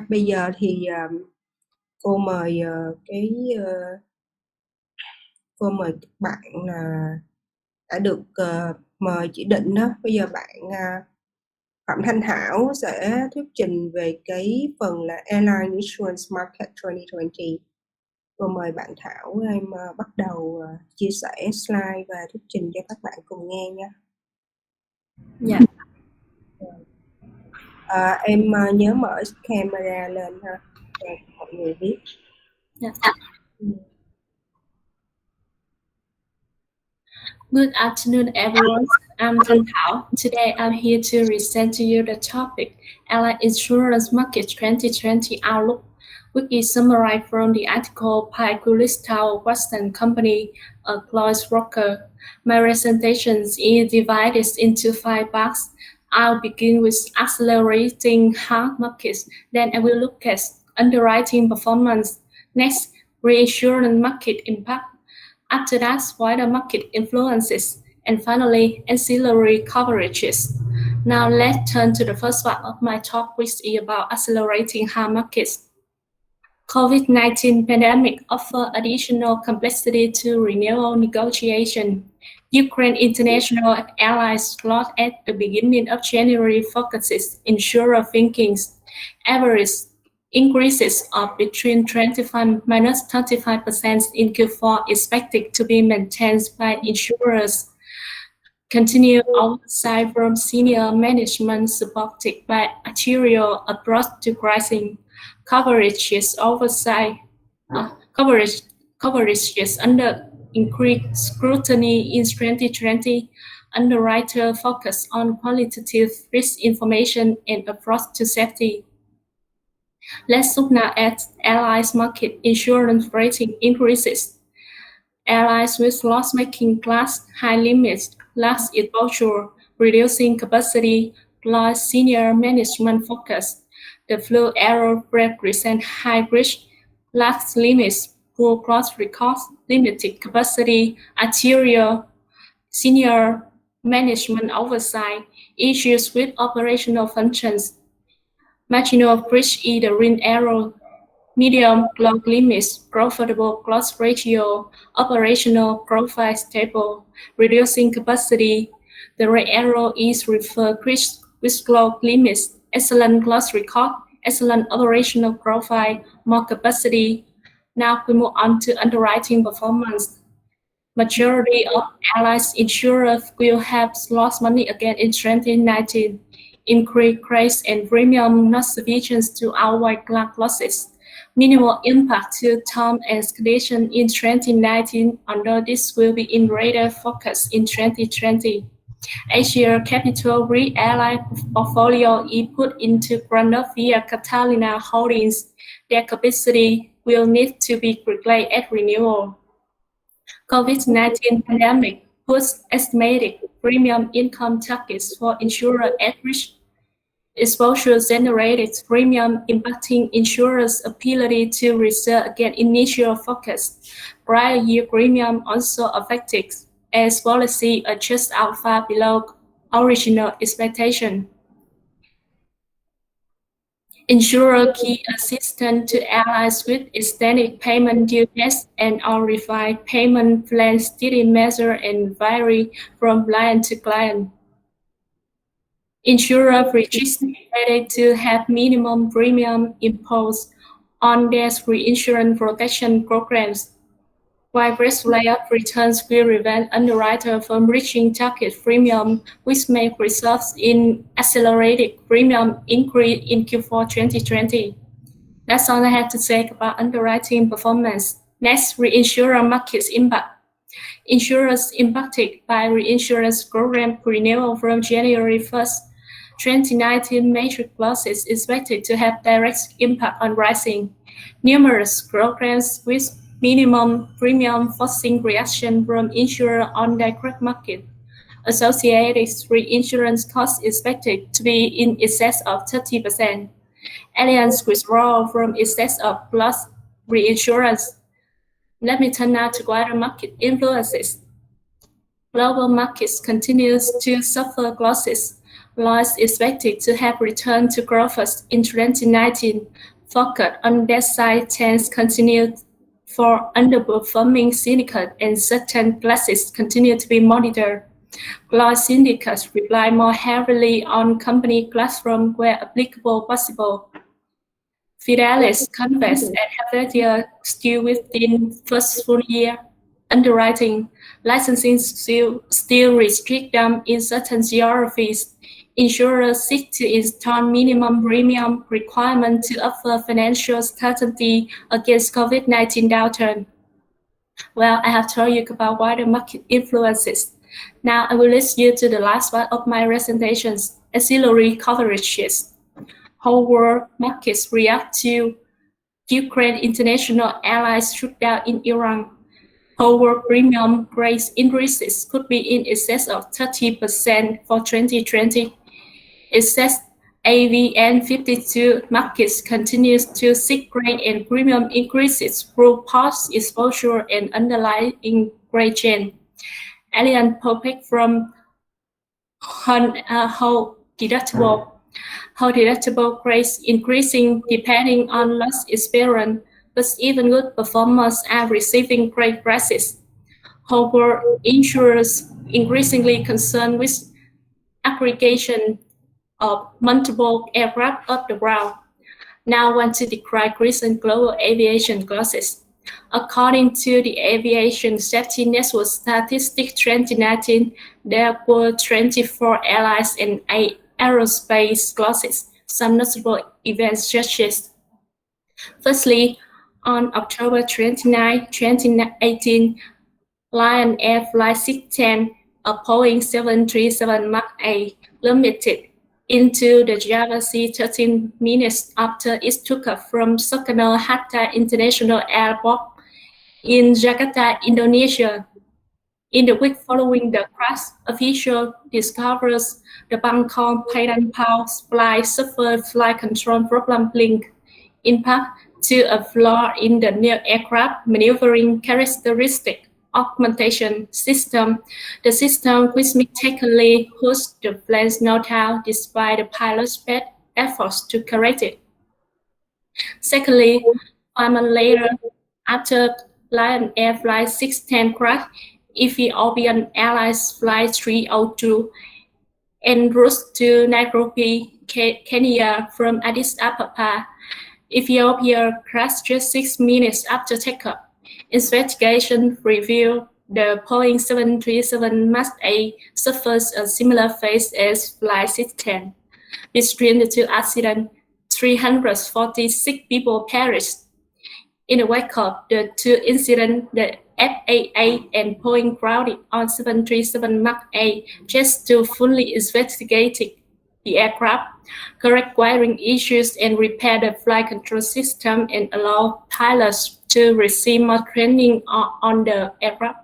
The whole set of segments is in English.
Bây giờ thì cô mời cô mời các bạn đã được mời chỉ định đó. Bây giờ bạn Phạm Thanh Thảo sẽ thuyết trình về cái phần là Airline Insurance Market 2020. Cô mời bạn Thảo, em bắt đầu chia sẻ slide và thuyết trình cho các bạn cùng nghe nha. Dạ. Em nhớ mở camera lên ha, cho mọi người biết. Dạ. Good afternoon, everyone. I'm Thanh Thao. Today, I'm here to present to you the topic Airline Insurance Market 2020 Outlook, which is summarized from the article by Willis, Thao, Western Company, a Lloyd's broker. My presentation is divided into 5 parts. I'll begin with accelerating hard markets. Then I will look at underwriting performance. Next, reinsurance market impact. After that, wider market influences, and finally, ancillary coverages. Now let's turn to the first part of my talk, which is about accelerating hard markets. COVID-19 pandemic offered additional complexity to renewal negotiation. Ukraine International Airlines lost at the beginning of January focuses insurer thinkings. Average increases of between 25 minus 35% in Q4 expected to be maintained by insurers. Continued oversight from senior management supported by actuarial approach to pricing. Coverages under increased scrutiny in 2020. Underwriter focus on qualitative risk information and approach to safety. Let's look now at airlines market insurance rating increases. Airlines with loss-making class, high limits, large exposure, reducing capacity, plus senior management focus. The flu error represent high risk, large limits, poor cross records, limited capacity, arterial, senior management oversight, issues with operational functions. Marginal risk is the ring error, medium log limits, profitable loss ratio, operational profile stable, reducing capacity. The red arrow is refer risk with log limits, excellent loss record, excellent operational profile, more capacity. Now we move on to underwriting performance. Majority of airlines insurers will have lost money again in 2019. Increased price and premium not sufficient to outweigh losses. Minimal impact to term and escalation in 2019, although this will be in greater focus in 2020. Asia Capital Re Airline portfolio is put into run-off via Catalina Holdings. Their capacity will need to be regulated at renewal. COVID-19 pandemic puts estimated premium income targets for insurer at risk. Exposure generated premium impacting insurers' ability to reserve against initial focus. Prior year premium also affected as policy adjusts out far below original expectation. Insurer key assistance to airlines with extended payment due dates and or refined payment plans still measure and vary from client to client. Insurers registered to have minimum premium imposed on their reinsurance protection programs, while risk layoff returns will prevent underwriters from reaching target premium, which may result in accelerated premium increase in Q4 2020. That's all I have to say about underwriting performance. Next, reinsurance markets impact. Insurers impacted by reinsurance program renewal from January 1st. 2019 major losses expected to have direct impact on pricing. Numerous programs with minimum premium forcing reaction from insurer on direct market. Associated reinsurance costs expected to be in excess of 30%. Allianz withdrawal from excess of loss reinsurance. Let me turn now to wider market influences. Global markets continues to suffer losses. Lloyd's is expected to have returned to growth in 2019. Focus on debt side trends continued for underperforming syndicates and certain classes continue to be monitored. Lloyd's syndicates rely more heavily on company platforms where applicable possible. Fidelis, Convex, and Helvetia still within first full year. Underwriting licensing still restrict them in certain geographies. Insurers seek to install minimum premium requirement to offer financial certainty against COVID-19 downturn. Well, I have told you about wider market influences. Now I will lead you to the last part of my presentations, ancillary coverages. Whole world markets react to Ukraine International Airlines shutdown in Iran. Whole world premium price increases could be in excess of 30% for 2020. It says Aviation 52 markets continues to seek rate and premium increases through past exposure and underlying rate change. Allianz profit from whole deductible rates increasing depending on loss experience, but even good performers are receiving great prices. Whole world insurers increasingly concerned with aggregation of multiple aircraft off the ground now want to decry recent global aviation losses. According to the Aviation Safety Network statistics 2019, there were 24 airlines and 8 aerospace losses. Some notable events such as: firstly, on October 29, 2018, Lion Air Flight 610, a Boeing 737 MAX 8, plummeted into the Java Sea 13 minutes after it took off from Soekarno-Hatta International Airport in Jakarta, Indonesia. In the week following the crash, officials discovered the Bangkok Padang flight suffered flight control problem linked, in part, to a flaw in the new aircraft maneuvering characteristic augmentation system. The system which mistakenly pushed the plane's nose down despite the pilot's best efforts to correct it. Secondly, 5 months later, after Lion Air Flight 610 crash, Ethiopian Airlines Flight 302 en route to Nairobi, Kenya from Addis Ababa. Ethiopia crashed just 6 minutes after takeoff. Investigation revealed the Boeing 737 MAX 8 suffers a similar fate as Flight 610. Between the two accidents, 346 people perished. In the wake of the two incidents, the FAA and Boeing grounded on 737 MAX 8 just to fully investigate the aircraft, correct wiring issues, and repair the flight control system and allow pilots to receive more training on the aircraft.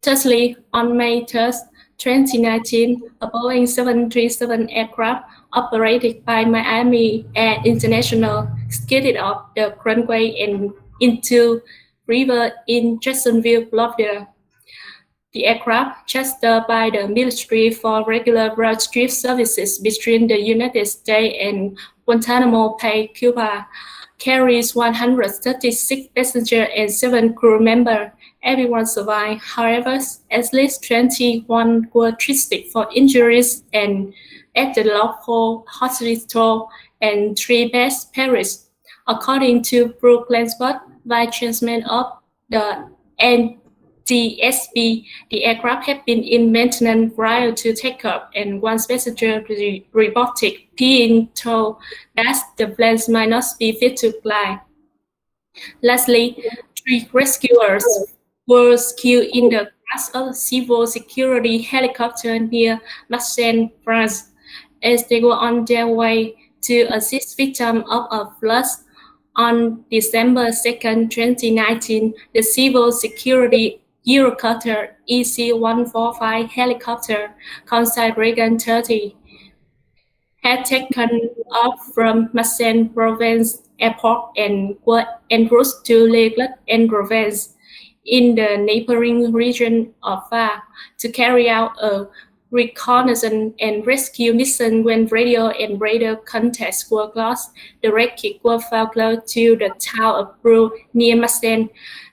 Thirdly, on May 3, 2019, a Boeing 737 aircraft operated by Miami Air International skidded off the runway and into river in Jacksonville, Florida. The aircraft, chartered by the military for regular road trip services between the United States and Guantanamo Bay, Cuba, carries 136 passengers and 7 crew members. Everyone survived. However, at least 21 were treated for injuries and at the local hospital, and 3 beds perished. According to Brooke Lansford, Vice Chairman of the NTSB, the aircraft had been in maintenance prior to takeoff, and one passenger reported being told that the planes might not be fit to fly. Lastly, 3 rescuers were killed in the crash of a civil security helicopter near Marseille, France, as they were on their way to assist victims of a flood. On December 2, 2019, the civil security Eurocopter EC-145 helicopter, consigned Reagan 30, had taken off from Marseille-Provence Airport and were en route to Les Glettes-en-Provence in the neighboring region of Pham to carry out a reconnaissance and rescue mission when radio and radar contacts were lost. The wreckage was found close to the town of Brule near Marseille.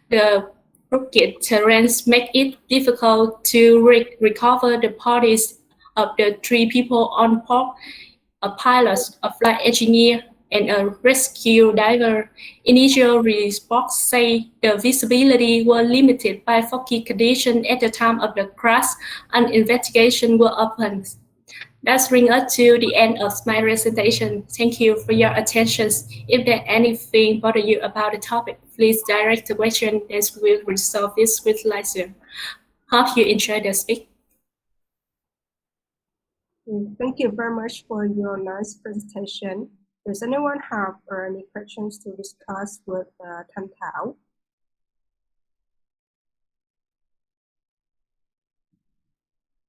The rugged terrain make it difficult to recover the bodies of the 3 people on board, a pilot, a flight engineer, and a rescue diver. Initial reports say the visibility was limited by foggy conditions at the time of the crash, and investigation were opened. That brings us to the end of my presentation. Thank you for your attention. If there anything bother you about the topic, please direct the question and we'll resolve this with pleasure. Hope you enjoyed the speak. Thank you very much for your nice presentation. Does anyone have any questions to discuss with Thanh Thao?